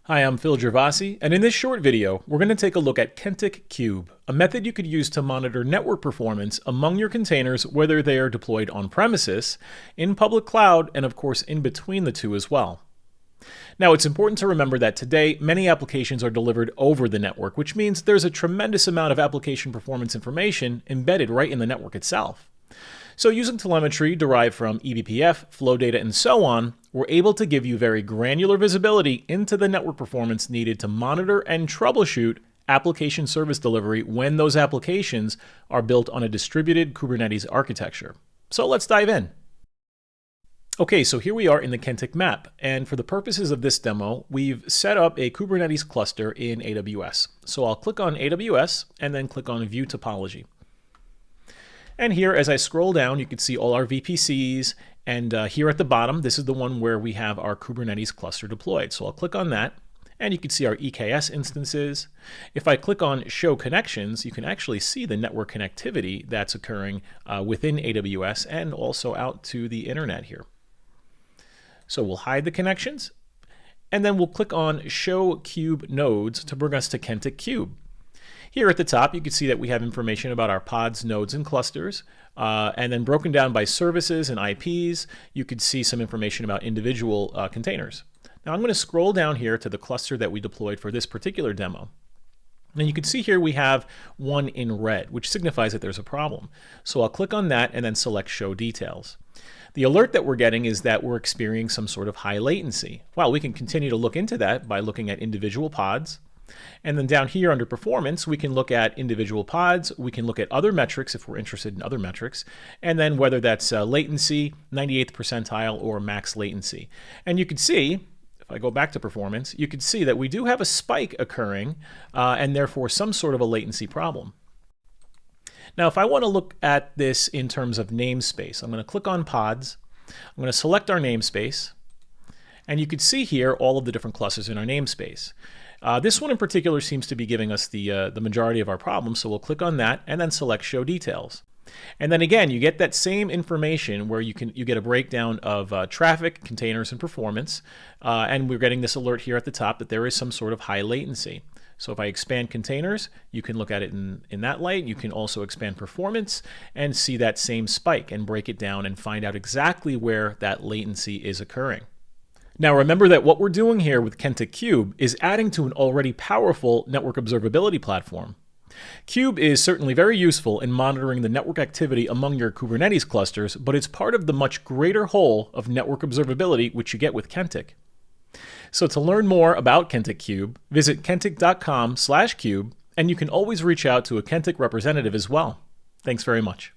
Hi, I'm Phil Gervasi, and in this short video, we're going to take a look at Kentik Kube, a method you could use to monitor network performance among your containers, whether they are deployed on premises, in public cloud, and of course in between the two as well. Now, it's important to remember that today, many applications are delivered over the network, which means there's a tremendous amount of application performance information embedded right in the network itself. So using telemetry derived from eBPF, flow data, and so on, we're able to give you very granular visibility into the network performance needed to monitor and troubleshoot application service delivery when those applications are built on a distributed Kubernetes architecture. So let's dive in. Okay, so here we are in the Kentik map, and for the purposes of this demo, we've set up a Kubernetes cluster in AWS. So I'll click on AWS and then click on View Topology. And here, as I scroll down, you can see all our VPCs, and here at the bottom, this is the one where we have our Kubernetes cluster deployed. So I'll click on that, and you can see our EKS instances. If I click on Show Connections, you can actually see the network connectivity that's occurring within AWS and also out to the internet here. So we'll hide the connections, and then we'll click on Show Kube Nodes to bring us to Kentik Kube. Here at the top, you can see that we have information about our pods, nodes, and clusters, and then broken down by services and IPs, you could see some information about individual containers. Now I'm going to scroll down here to the cluster that we deployed for this particular demo. And you can see here we have one in red, which signifies that there's a problem. So I'll click on that and then select Show Details. The alert that we're getting is that we're experiencing some sort of high latency. Well, we can continue to look into that by looking at individual pods. And then down here under performance, we can look at individual pods. We can look at other metrics if we're interested in other metrics. And then whether that's latency, 98th percentile, or max latency. And you can see, if I go back to performance, you can see that we do have a spike occurring and therefore some sort of a latency problem. Now, if I want to look at this in terms of namespace, I'm going to click on pods. I'm going to select our namespace. And you can see here all of the different clusters in our namespace. This one in particular seems to be giving us the majority of our problems, so we'll click on that and then select Show Details. And then again, you get that same information where you get a breakdown of traffic, containers, and performance. And we're getting this alert here at the top that there is some sort of high latency. So if I expand containers, you can look at it in that light. You can also expand performance and see that same spike and break it down and find out exactly where that latency is occurring. Now remember that what we're doing here with Kentik Kube is adding to an already powerful network observability platform. Kube is certainly very useful in monitoring the network activity among your Kubernetes clusters, but it's part of the much greater whole of network observability which you get with Kentik. So to learn more about Kentik Kube, visit kentik.com/kube, and you can always reach out to a Kentik representative as well. Thanks very much.